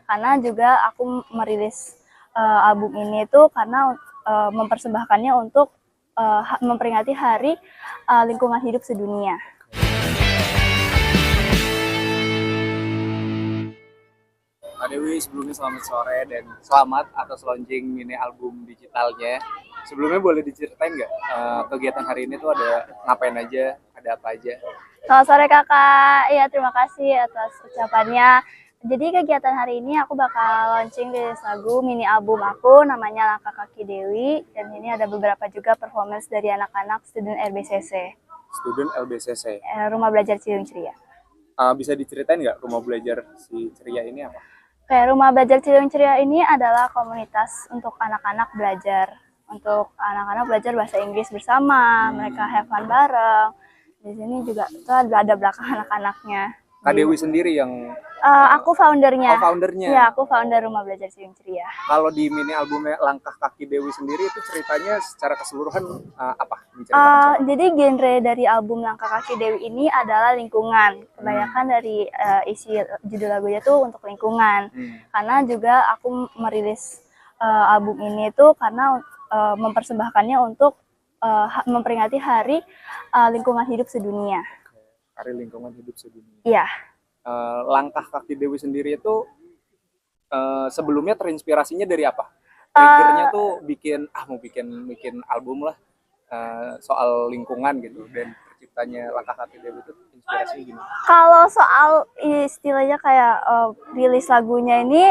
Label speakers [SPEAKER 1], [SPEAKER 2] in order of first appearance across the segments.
[SPEAKER 1] Karena juga aku merilis album ini tuh karena mempersembahkannya untuk memperingati Hari Lingkungan Hidup Sedunia.
[SPEAKER 2] Kak Dewi, sebelumnya selamat sore dan selamat atas launching mini album digitalnya. Sebelumnya boleh diceritain nggak kegiatan hari ini tuh ada ngapain aja, ada apa aja?
[SPEAKER 1] Selamat sore kakak, ya terima kasih atas ucapannya. Jadi kegiatan hari ini aku bakal launching rilis lagu mini album aku namanya Langkah Kaki Dewi. Dan ini ada beberapa juga performance dari anak-anak student RBCC.
[SPEAKER 2] Student LBCC.
[SPEAKER 1] Rumah Belajar Ciliwung Ceria.
[SPEAKER 2] Bisa diceritain nggak rumah belajar si Ceria ini apa?
[SPEAKER 1] Kayak Rumah Belajar Ciliwung Ceria ini adalah komunitas untuk anak-anak belajar. Untuk anak-anak belajar bahasa Inggris bersama, mereka have fun bareng. Di sini juga itu ada belakang anak-anaknya.
[SPEAKER 2] Kak Dewi sendiri yang
[SPEAKER 1] aku foundernya.
[SPEAKER 2] Oh, foundernya.
[SPEAKER 1] Ya, aku founder Rumah Belajar Ciliwung Ceria.
[SPEAKER 2] Kalau di mini albumnya Langkah Kaki Dewi sendiri itu ceritanya secara keseluruhan apa?
[SPEAKER 1] Jadi genre dari album Langkah Kaki Dewi ini adalah lingkungan. Kebanyakan dari isi judul lagunya tuh untuk lingkungan. Karena juga aku merilis album ini tuh karena mempersembahkannya untuk memperingati Hari Lingkungan Hidup Sedunia.
[SPEAKER 2] Hari Lingkungan Hidup Sedunia.
[SPEAKER 1] Iya.
[SPEAKER 2] Langkah Kaki Dewi sendiri itu sebelumnya terinspirasinya dari apa? Triggernya tuh mau bikin album lah soal lingkungan gitu, dan terciptanya Langkah Kaki Dewi itu inspirasinya gimana?
[SPEAKER 1] Kalau soal istilahnya kayak rilis lagunya ini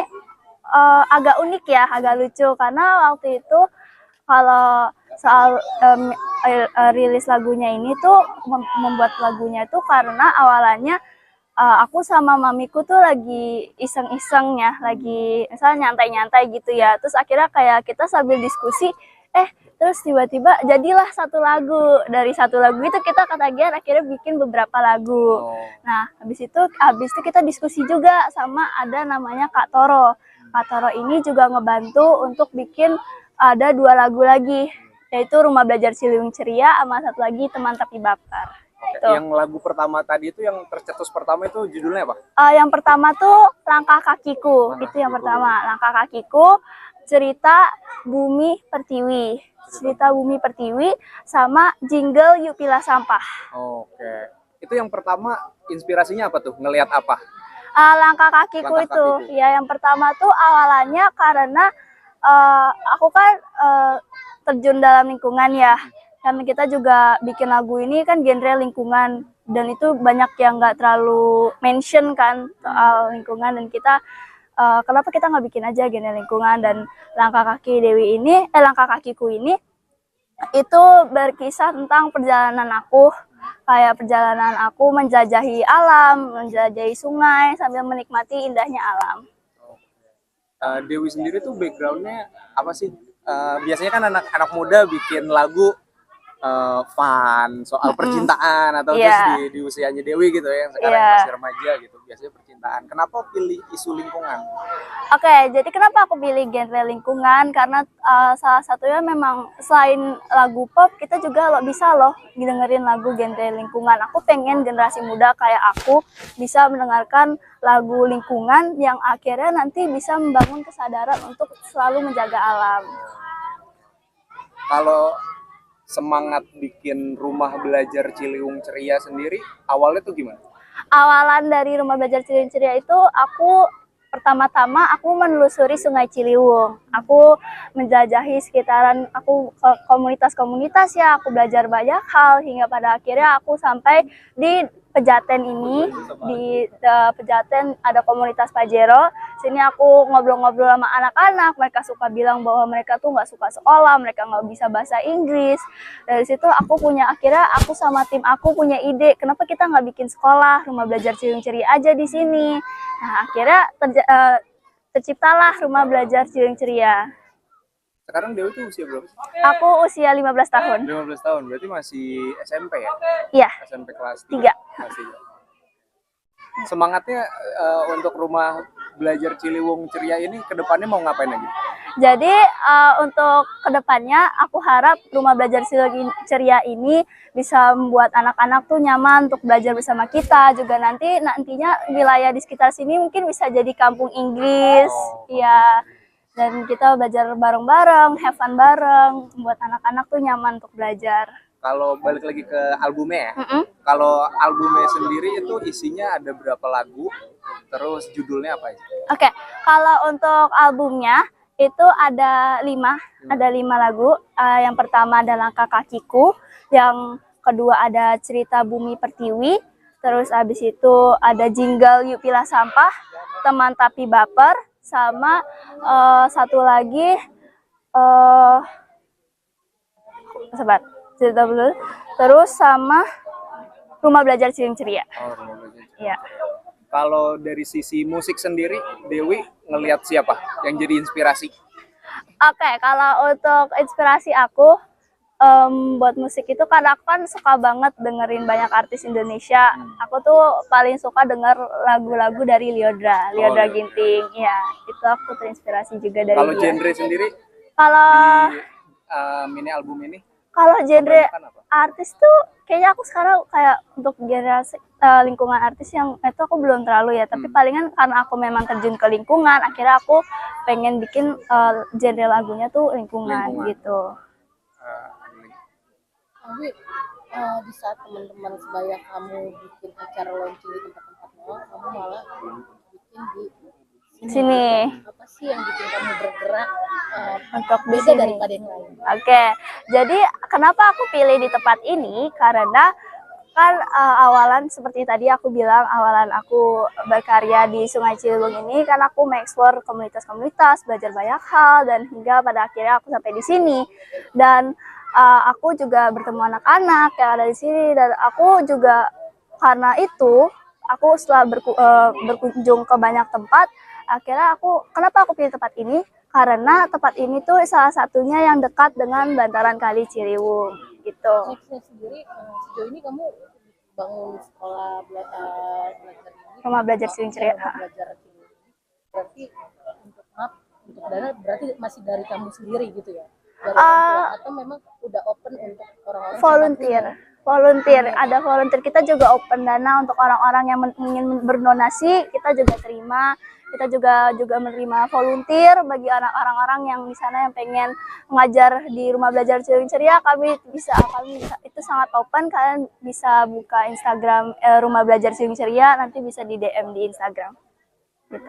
[SPEAKER 1] agak unik ya, agak lucu karena waktu itu kalau soal rilis lagunya ini tuh membuat lagunya tuh karena awalannya aku sama mamiku tuh lagi iseng-iseng ya, lagi misalnya nyantai-nyantai gitu ya. Terus akhirnya kayak kita sambil diskusi, terus tiba-tiba jadilah satu lagu. Dari satu lagu itu kita ketagihan akhirnya bikin beberapa lagu. Nah, habis itu kita diskusi juga sama ada namanya Kak Toro. Kak Toro ini juga ngebantu untuk bikin ada 2 lagu lagi, yaitu Rumah Belajar Ciliwung Ceria sama satu lagi Teman Tapi Baper.
[SPEAKER 2] Yang lagu pertama tadi itu yang tercetus pertama itu judulnya apa?
[SPEAKER 1] Yang pertama tuh Langkah Kakiku. Itu yang pertama, Langkah Kakiku, cerita Bumi Pertiwi. Cerita Bumi Pertiwi sama jingle Yuk Pilah Sampah.
[SPEAKER 2] Oke. Itu yang pertama inspirasinya apa tuh? Ngelihat apa?
[SPEAKER 1] Langkah Kakiku itu. Ya, yang pertama tuh awalannya karena aku kan terjun dalam lingkungan ya. Karena kita juga bikin lagu ini kan genre lingkungan, dan itu banyak yang nggak terlalu mention kan soal lingkungan, dan kita kenapa kita nggak bikin aja genre lingkungan. Dan Langkah Kakiku ini itu berkisah tentang perjalanan aku, kayak perjalanan aku menjajahi alam, menjajahi sungai sambil menikmati indahnya alam.
[SPEAKER 2] Dewi sendiri tuh backgroundnya apa sih? Biasanya kan anak-anak muda bikin lagu fun soal percintaan atau terus di usianya Dewi gitu ya, yang sekarang masih remaja gitu, biasanya percintaan. Kenapa pilih isu lingkungan?
[SPEAKER 1] Oke, jadi kenapa aku pilih genre lingkungan? Karena salah satunya memang selain lagu pop, kita juga bisa loh dengerin lagu genre lingkungan. Aku pengen generasi muda kayak aku bisa mendengarkan lagu lingkungan yang akhirnya nanti bisa membangun kesadaran untuk selalu menjaga alam.
[SPEAKER 2] Kalau semangat bikin Rumah Belajar Ciliwung Ceria sendiri awalnya tuh gimana?
[SPEAKER 1] Awalan dari Rumah Belajar Ciliwung Ceria itu pertama-tama aku menelusuri Sungai Ciliwung. Aku menjajahi sekitaran, aku ke komunitas-komunitas ya, aku belajar banyak hal hingga pada akhirnya aku sampai di Pejaten ini. Di Pejaten ada komunitas Pajero. Sini aku ngobrol-ngobrol sama anak-anak. Mereka suka bilang bahwa mereka tuh nggak suka sekolah, mereka nggak bisa bahasa Inggris. Dari situ akhirnya aku sama tim aku punya ide, kenapa kita nggak bikin sekolah Rumah Belajar Ciliwung Ceria aja di sini. Nah, akhirnya terciptalah Rumah Belajar Ciliwung Ceria.
[SPEAKER 2] Sekarang Dewi tuh usia berapa sih?
[SPEAKER 1] Aku usia 15 tahun.
[SPEAKER 2] 15 tahun, berarti masih SMP ya?
[SPEAKER 1] Iya.
[SPEAKER 2] SMP kelas 3.
[SPEAKER 1] 3.
[SPEAKER 2] Masih. Semangatnya untuk Rumah Belajar Ciliwung Ceria ini ke depannya mau ngapain lagi?
[SPEAKER 1] Jadi untuk kedepannya aku harap Rumah Belajar Ceria ini bisa membuat anak-anak tuh nyaman untuk belajar bersama kita. Juga nantinya wilayah di sekitar sini mungkin bisa jadi kampung Inggris, ya. Dan kita belajar bareng-bareng, have fun bareng, membuat anak-anak tuh nyaman untuk belajar.
[SPEAKER 2] Kalau balik lagi ke albumnya ya, kalau albumnya sendiri itu isinya ada berapa lagu, terus judulnya apa aja?
[SPEAKER 1] Oke, kalau untuk albumnya itu ada 5 lagu. Yang pertama adalah Kakak Kiku, yang kedua ada Cerita Bumi Pertiwi, terus abis itu ada Jingle Yuk Pilah Sampah, Teman Tapi Baper, sama satu lagi sebat cerita dulu, terus sama Rumah Belajar Ceria.
[SPEAKER 2] Rumah Belajar Ceria.
[SPEAKER 1] Iya.
[SPEAKER 2] Kalau dari sisi musik sendiri, Dewi ngelihat siapa yang jadi inspirasi?
[SPEAKER 1] Oke, kalau untuk inspirasi aku buat musik itu karena aku kan suka banget dengerin banyak artis Indonesia. Aku tuh paling suka denger lagu-lagu dari Lyodra Ginting. Ya, itu aku terinspirasi juga dari
[SPEAKER 2] Kalau
[SPEAKER 1] dia.
[SPEAKER 2] genre sendiri
[SPEAKER 1] Kalau
[SPEAKER 2] di mini album ini?
[SPEAKER 1] Kalau genre artis tuh kayaknya aku sekarang kayak untuk generasi lingkungan artis yang itu aku belum terlalu ya, tapi palingan karena aku memang terjun ke lingkungan, akhirnya aku pengen bikin genre lagunya tuh lingkungan. Gitu.
[SPEAKER 3] Tapi di saat teman-teman sebaya kamu bikin acara launching di tempat-tempat mall, kamu malah bikin di
[SPEAKER 1] sini.
[SPEAKER 3] Apa sih yang bikin kamu bergerak
[SPEAKER 1] untuk
[SPEAKER 3] beda daripada yang lain?
[SPEAKER 1] Oke, jadi kenapa aku pilih di tempat ini? Karena kan awalan seperti tadi aku bilang, awalan aku berkarya di Sungai Ciliwung ini kan aku mengeksplor komunitas-komunitas, belajar banyak hal, dan hingga pada akhirnya aku sampai di sini. Dan aku juga bertemu anak-anak yang ada di sini, dan aku juga karena itu aku setelah berkunjung ke banyak tempat, akhirnya kenapa aku pilih tempat ini? Karena tempat ini tuh salah satunya yang dekat dengan bantaran Kali Ciliwung gitu.
[SPEAKER 3] Nextnya sendiri sejauh ini kamu bangun sekolah belajar
[SPEAKER 1] Rumah Belajar Ceria.
[SPEAKER 3] Berarti untuk dana berarti masih dari kamu sendiri gitu ya? Dari orang tua, atau memang udah open untuk orang-orang
[SPEAKER 1] volunteer, ada volunteer. Kita juga open dana untuk orang-orang yang ingin berdonasi, kita juga terima. Kita juga menerima volunteer bagi orang-orang yang di sana yang pengen mengajar di Rumah Belajar Ceria. Kami bisa itu sangat open. Kalian bisa buka Instagram Rumah Belajar Ceria, nanti bisa di DM di Instagram. Gitu.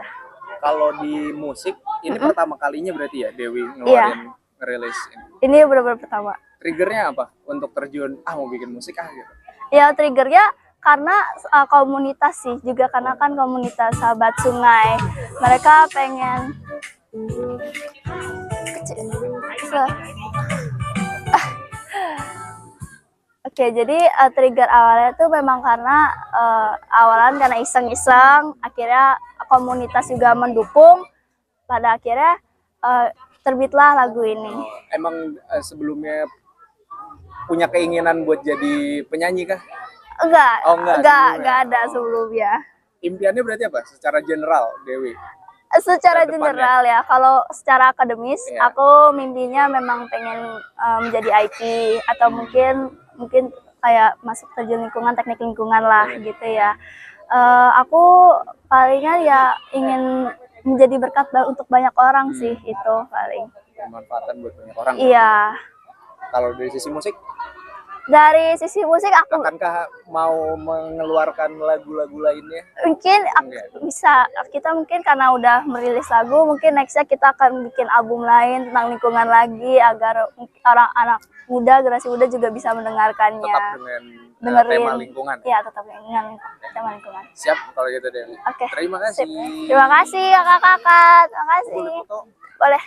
[SPEAKER 2] Kalau di musik ini pertama kalinya berarti ya Dewi ngeluarin ngerilis ini.
[SPEAKER 1] Ini benar-benar pertama.
[SPEAKER 2] Triggernya apa untuk terjun mau bikin musik gitu?
[SPEAKER 1] Ya triggernya karena komunitas sih, juga karena kan komunitas sahabat sungai, mereka pengen Oke, jadi trigger awalnya tuh memang karena awalan karena iseng-iseng, akhirnya komunitas juga mendukung, pada akhirnya terbitlah lagu ini.
[SPEAKER 2] Emang sebelumnya punya keinginan buat jadi penyanyi kah?
[SPEAKER 1] Enggak ada sebelumnya.
[SPEAKER 2] Impiannya berarti apa? Secara general, Dewi?
[SPEAKER 1] Secara general ya, kalau secara akademis, aku mimpinya memang pengen menjadi IT atau mungkin kayak masuk terjun lingkungan, teknik lingkungan lah gitu ya. Aku palingnya ya ingin menjadi berkat untuk banyak orang sih, itu paling.
[SPEAKER 2] Manfaatan buat banyak orang.
[SPEAKER 1] Iya.
[SPEAKER 2] Kalau dari sisi musik?
[SPEAKER 1] Dari sisi musik aku
[SPEAKER 2] akankah mau mengeluarkan lagu-lagu lainnya?
[SPEAKER 1] Mungkin kita mungkin karena udah merilis lagu, mungkin nextnya kita akan bikin album lain tentang lingkungan lagi, agar anak muda, generasi muda juga bisa mendengarkannya.
[SPEAKER 2] Tetap dengan tema lingkungan.
[SPEAKER 1] Iya, tetap dengan tema lingkungan.
[SPEAKER 2] Siap kalau gitu Dewi.
[SPEAKER 1] Oke.
[SPEAKER 2] Terima kasih.
[SPEAKER 1] Terima kasih kakak-kakak. Terima kasih.
[SPEAKER 2] Boleh foto?
[SPEAKER 1] Boleh.